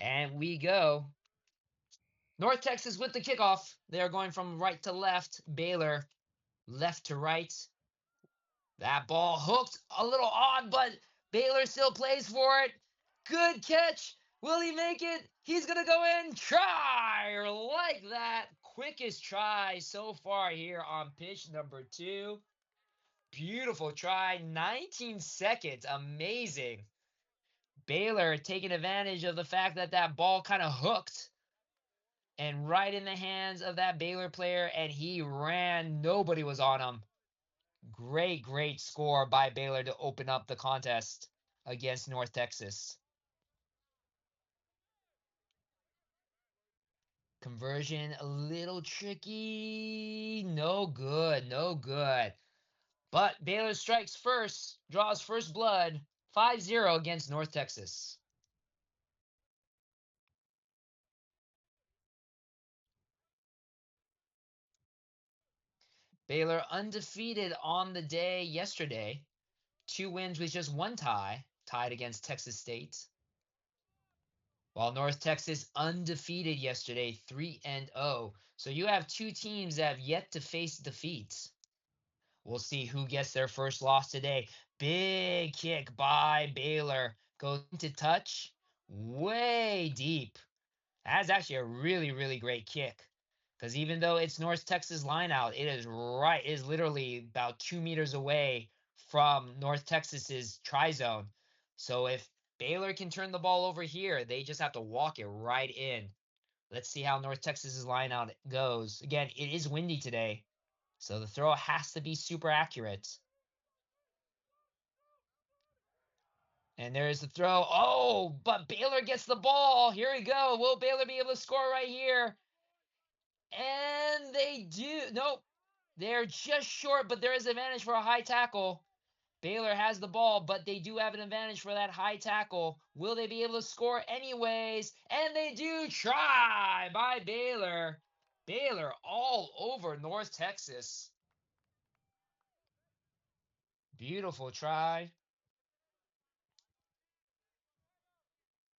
And we go. North Texas with the kickoff. They are going from right to left. Baylor left to right. That ball hooked a little odd, but Baylor still plays for it. Good catch. Will he make it? He's going to go in. Try like that. Quickest try so far here on pitch number 2. Beautiful try. 19 seconds. Amazing. Baylor taking advantage of the fact that that ball kind of hooked and right in the hands of that Baylor player, and he ran. Nobody was on him. Great score by Baylor to open up the contest against North Texas. Conversion a little tricky. No good, no good. But Baylor strikes first, draws first blood, 5-0 against North Texas. Baylor undefeated on the day yesterday. 2 wins with just 1 tie, tied against Texas State. While North Texas undefeated yesterday, 3-0. So you have 2 teams that have yet to face defeat. We'll see who gets their first loss today. Big kick by Baylor. Goes into touch. Way deep. That's actually a really great kick. Because even though it's North Texas line out, it is right. It is literally about 2 meters away from North Texas's try zone. So if Baylor can turn the ball over here, they just have to walk it right in. Let's see how North Texas's line out goes. Again, it is windy today, so the throw has to be super accurate. And there's the throw. Oh, but Baylor gets the ball. Here we go. Will Baylor be able to score right here? And they do. Nope. They're just short, but there is advantage for a high tackle. Baylor has the ball, but they do have an advantage for that high tackle. Will they be able to score anyways? And they do. Try by Baylor. Baylor all over North Texas. Beautiful try.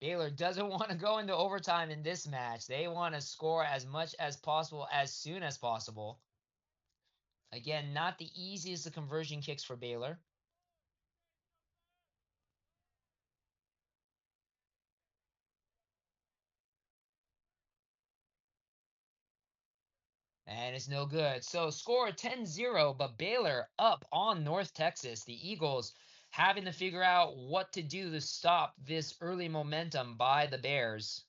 Baylor doesn't want to go into overtime in this match. They want to score as much as possible as soon as possible. Again, not the easiest of conversion kicks for Baylor. And it's no good. So score 10-0, but Baylor up on North Texas. The Eagles having to figure out what to do to stop this early momentum by the Bears.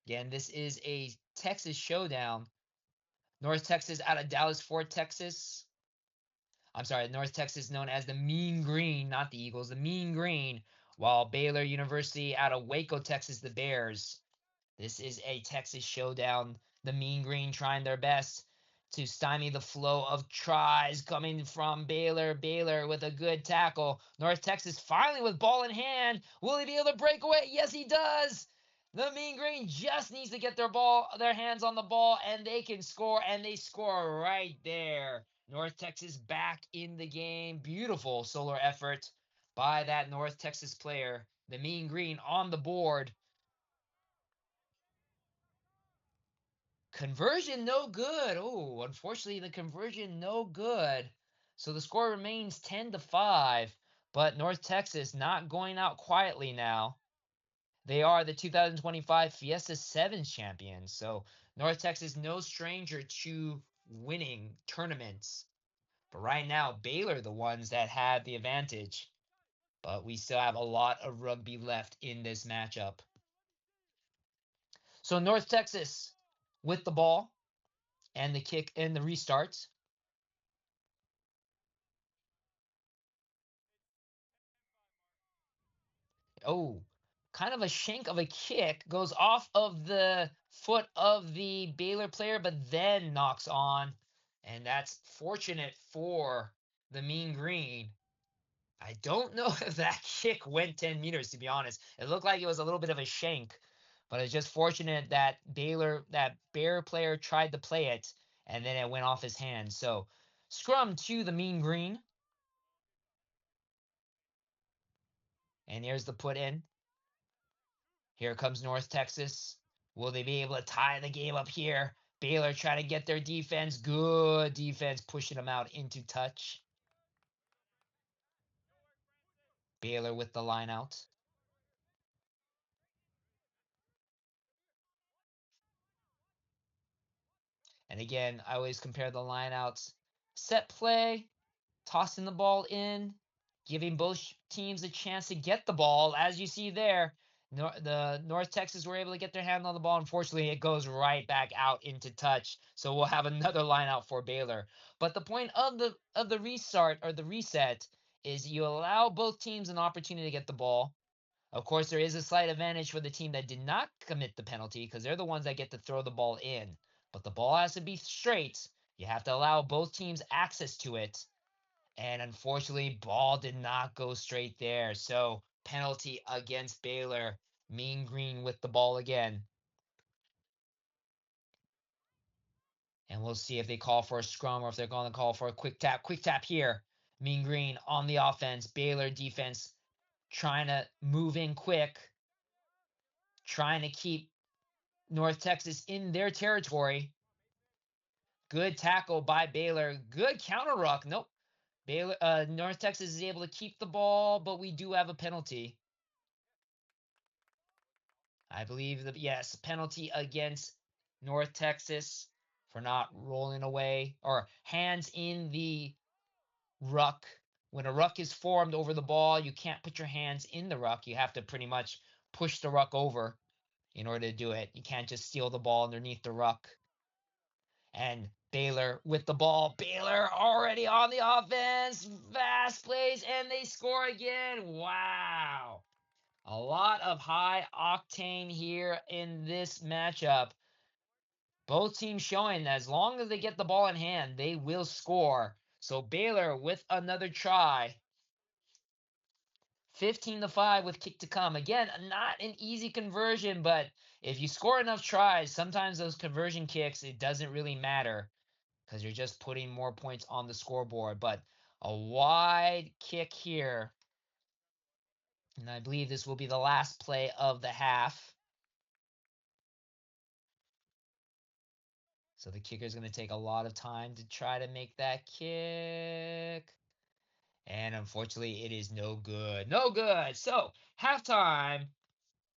Again, this is a Texas showdown. North Texas out of Dallas, Fort Texas. I'm sorry, North Texas known as the Mean Green, not the Eagles, the Mean Green, while Baylor University out of Waco, Texas, the Bears. This is a Texas showdown. The Mean Green trying their best to stymie the flow of tries coming from Baylor. Baylor with a good tackle. North Texas finally with ball in hand. Will he be able to break away? Yes, he does. The Mean Green just needs to get their hands on the ball, and they can score, and they score right there. North Texas back in the game. Beautiful solar effort by that North Texas player. The Mean Green on the board. Conversion no good. Oh, unfortunately, the conversion no good. So the score remains 10-5. But North Texas not going out quietly now. They are the 2025 Fiesta Sevens champions. So North Texas no stranger to winning tournaments. But right now, Baylor the ones that have the advantage. But we still have a lot of rugby left in this matchup. So North Texas with the ball and the kick and the restart. Oh, kind of a shank of a kick goes off of the foot of the Baylor player, but then knocks on. And that's fortunate for the Mean Green. I don't know if that kick went 10 meters, to be honest. It looked like it was a little bit of a shank, but it's just fortunate that that Bear player tried to play it, and then it went off his hand. So scrum to the Mean Green. And here's the put in. Here comes North Texas. Will they be able to tie the game up here? Baylor trying to get their defense. Good defense pushing them out into touch. Baylor with the line out. And again, I always compare the lineouts. Set play, tossing the ball in, giving both teams a chance to get the ball. As you see there, the North Texas were able to get their hand on the ball. Unfortunately, it goes right back out into touch. So we'll have another line out for Baylor. But the point of the restart or the reset is you allow both teams an opportunity to get the ball. Of course, there is a slight advantage for the team that did not commit the penalty because they're the ones that get to throw the ball in. But the ball has to be straight. You have to allow both teams access to it. And unfortunately, ball did not go straight there. So penalty against Baylor. Mean Green with the ball again. And we'll see if they call for a scrum or if they're going to call for a quick tap. Quick tap here. Mean Green on the offense. Baylor defense trying to move in quick. Trying to keep North Texas in their territory. Good tackle by Baylor. Good counter ruck. Nope. Baylor, North Texas is able to keep the ball, but we do have a penalty. I believe that, yes, penalty against North Texas for not rolling away or hands in the ruck. When a ruck is formed over the ball, you can't put your hands in the ruck. You have to pretty much push the ruck over in order to do it. You can't just steal the ball underneath the ruck. And Baylor with the ball. Baylor already on the offense. Fast plays, and they score again. Wow. A lot of high octane here in this matchup. Both teams showing that as long as they get the ball in hand, they will score. So Baylor with another try. 15-5 with kick to come. Again, not an easy conversion, but if you score enough tries, sometimes those conversion kicks, it doesn't really matter because you're just putting more points on the scoreboard. But a wide kick here. And I believe this will be the last play of the half. So the kicker is going to take a lot of time to try to make that kick. And unfortunately, it is no good. No good. So halftime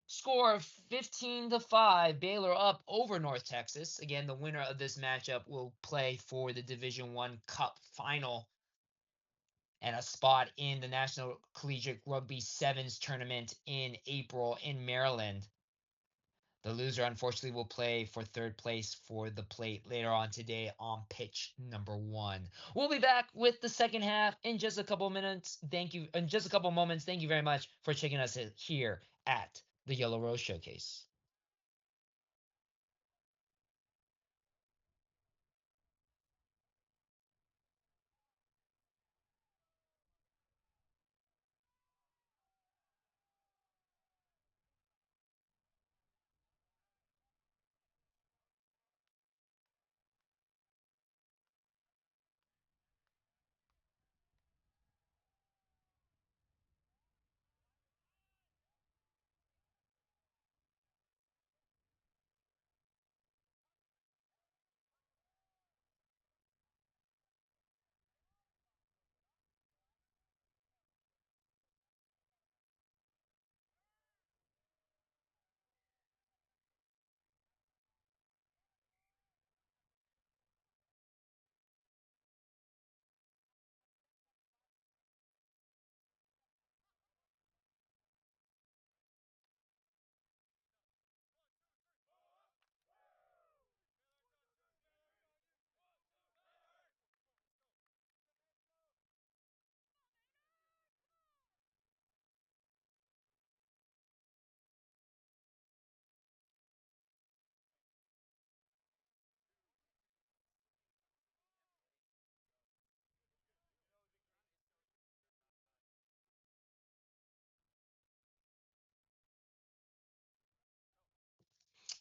score 15-5. Baylor up over North Texas. Again, the winner of this matchup will play for the Division One Cup final and a spot in the National Collegiate Rugby Sevens tournament in April in Maryland. The loser, unfortunately, will play for third place for the plate later on today on pitch number 1. We'll be back with the second half in just a couple minutes. Thank you. In just a couple moments. Thank you very much for checking us here at the Yellow Rose Showcase.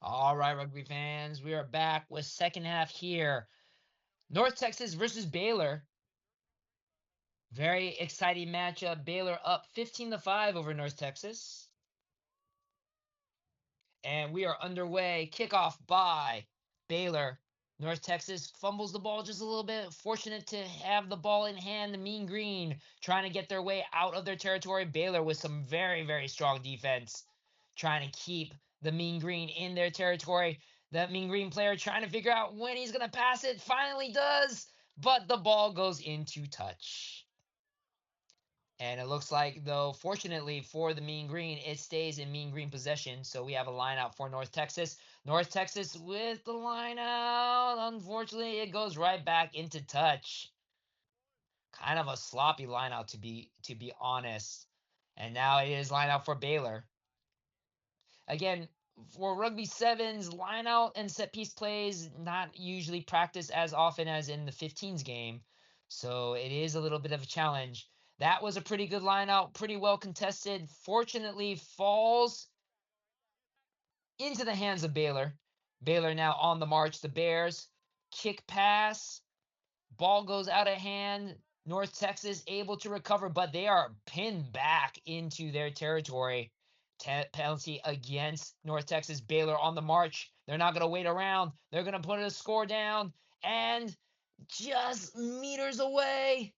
All right, rugby fans, we are back with second half here. North Texas versus Baylor. Very exciting matchup. Baylor up 15-5 over North Texas. And we are underway. Kickoff by Baylor. North Texas fumbles the ball just a little bit. Fortunate to have the ball in hand. The Mean Green trying to get their way out of their territory. Baylor with some very, very strong defense, trying to keep the Mean Green in their territory. That Mean Green player trying to figure out when he's going to pass it. Finally does, but the ball goes into touch. And it looks like, though, fortunately for the Mean Green, it stays in Mean Green possession. So we have a line out for North Texas. North Texas with the line out. Unfortunately, it goes right back into touch. Kind of a sloppy line out to be honest. And now it is line out for Baylor. Again, for rugby sevens, line out and set piece plays not usually practiced as often as in the 15s game. So it is a little bit of a challenge. That was a pretty good line out, pretty well contested. Fortunately, falls into the hands of Baylor. Baylor now on the march. The Bears kick pass. Ball goes out of hand. North Texas able to recover, but they are pinned back into their territory. Penalty against North Texas. Baylor on the march. They're not going to wait around. They're going to put a score down. And just meters away,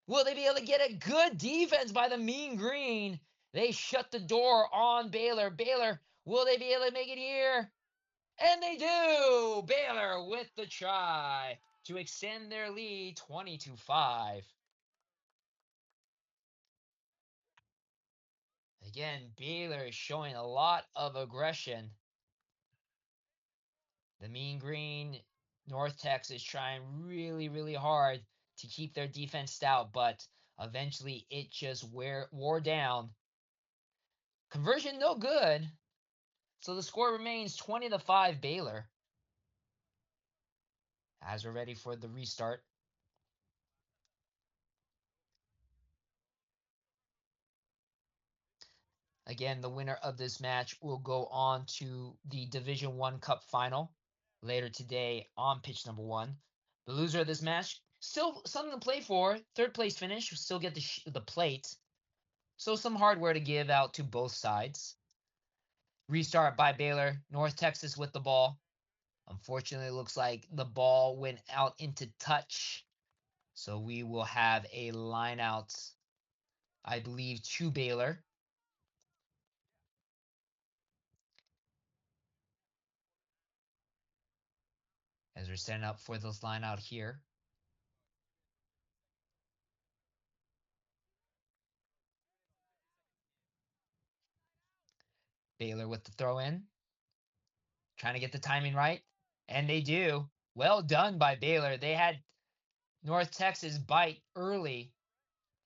will they be able to get a good defense by the Mean Green? They shut the door on Baylor. Baylor, will they be able to make it here? And they do! Baylor with the try to extend their lead 20-5. Again, Baylor is showing a lot of aggression. The Mean Green, North Texas trying really, really hard to keep their defense stout, but eventually it just wore down. Conversion no good. So the score remains 20-5 Baylor. As we're ready for the restart. Again, the winner of this match will go on to the Division 1 Cup final later today on pitch number 1. The loser of this match, still something to play for. Third place finish, still get the plate. So some hardware to give out to both sides. Restart by Baylor. North Texas with the ball. Unfortunately, it looks like the ball went out into touch. So we will have a line out, I believe, to Baylor. As we're setting up for this line out here. Baylor with the throw in. Trying to get the timing right. And they do. Well done by Baylor. They had North Texas bite early.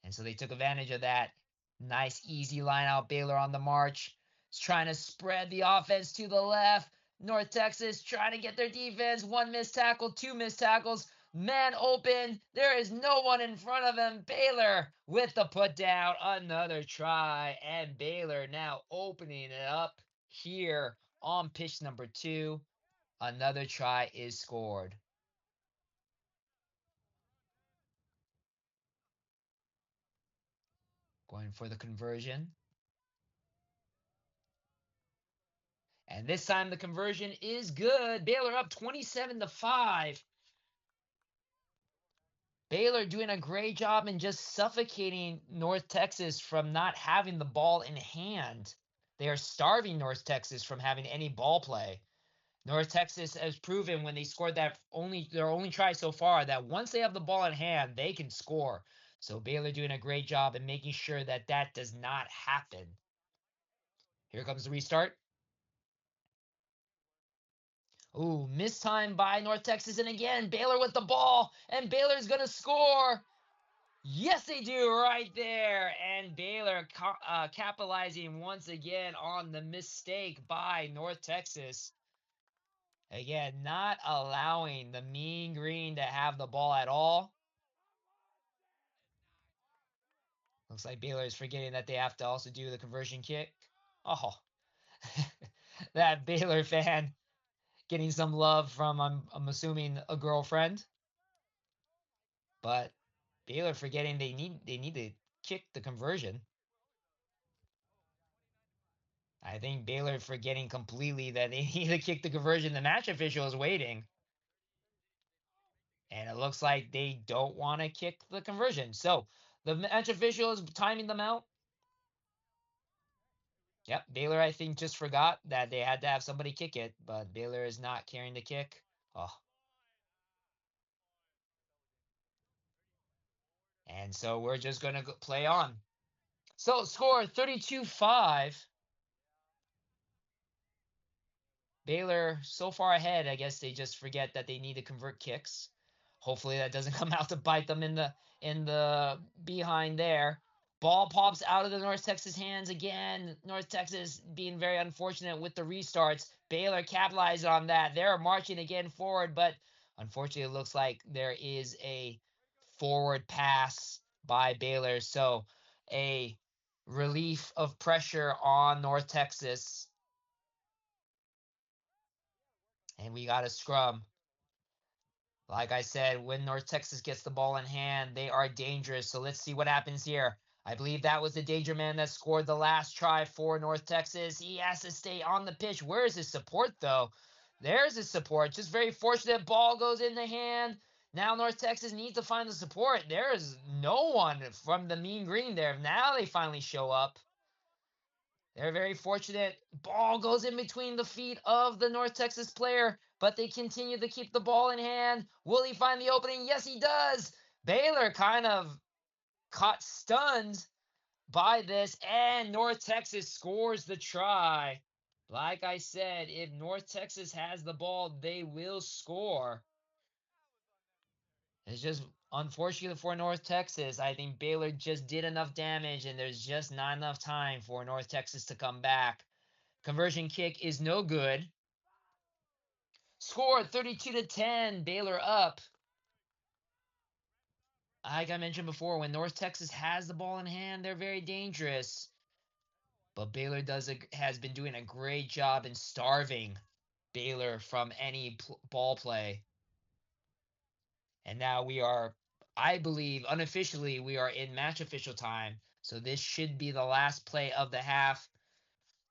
And so they took advantage of that. Nice, easy line out. Baylor on the march. Is trying to spread the offense to the left. North Texas trying to get their defense. One missed tackle, two missed tackles. Man open. There is no one in front of him. Baylor with the put down. Another try. And Baylor now opening it up here on pitch number 2. Another try is scored. Going for the conversion. And this time the conversion is good. Baylor up 27-5. Baylor doing a great job in just suffocating North Texas from not having the ball in hand. They are starving North Texas from having any ball play. North Texas has proven when they scored their only try so far that once they have the ball in hand, they can score. So Baylor doing a great job in making sure that that does not happen. Here comes the restart. Ooh, missed time by North Texas. And again, Baylor with the ball. And Baylor's going to score. Yes, they do right there. And Baylor capitalizing once again on the mistake by North Texas. Again, not allowing the Mean Green to have the ball at all. Looks like Baylor is forgetting that they have to also do the conversion kick. Oh, that Baylor fan getting some love from, I'm assuming, a girlfriend. But Baylor forgetting they need to kick the conversion. I think Baylor forgetting completely that they need to kick the conversion. The match official is waiting, and it looks like they don't want to kick the conversion. So the match official is timing them out. Yep, Baylor I think just forgot that they had to have somebody kick it, but Baylor is not carrying the kick. Oh, and so we're just gonna play on. So score 32-5. Baylor so far ahead, I guess they just forget that they need to convert kicks. Hopefully that doesn't come out to bite them in the behind there. Ball pops out of the North Texas hands again. North Texas being very unfortunate with the restarts. Baylor capitalized on that. They're marching again forward, but unfortunately it looks like there is a forward pass by Baylor. So a relief of pressure on North Texas. And we got a scrum. Like I said, when North Texas gets the ball in hand, they are dangerous. So let's see what happens here. I believe that was the danger man that scored the last try for North Texas. He has to stay on the pitch. Where is his support, though? There's his support. Just very fortunate. Ball goes in the hand. Now North Texas needs to find the support. There is no one from the mean green there. Now they finally show up. They're very fortunate. Ball goes in between the feet of the North Texas player, but they continue to keep the ball in hand. Will he find the opening? Yes, he does. Baylor kind of caught stunned by this, and North Texas scores the try. Like I said, if North Texas has the ball, they will score. It's just unfortunate for North Texas. I think Baylor just did enough damage, and there's just not enough time for North Texas to come back. Conversion kick is no good. Score 32-10. Baylor up. Like I mentioned before, when North Texas has the ball in hand, they're very dangerous. But Baylor has been doing a great job in starving Baylor from any ball play. And now we are, I believe, unofficially, we are in match official time. So this should be the last play of the half.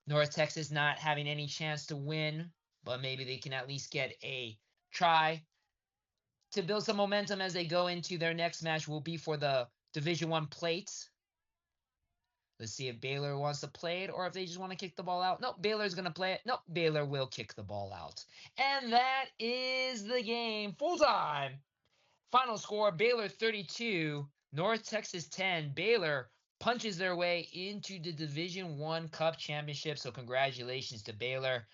North Texas not having any chance to win, but maybe they can at least get a try to build some momentum as they go into their next match. Will be for the Division One plates. Let's see if Baylor wants to play it or if they just want to kick the ball out. Nope, Baylor's going to play it. Nope, Baylor will kick the ball out. And that is the game. Full time. Final score, Baylor 32, North Texas 10. Baylor punches their way into the Division One Cup Championship. So congratulations to Baylor.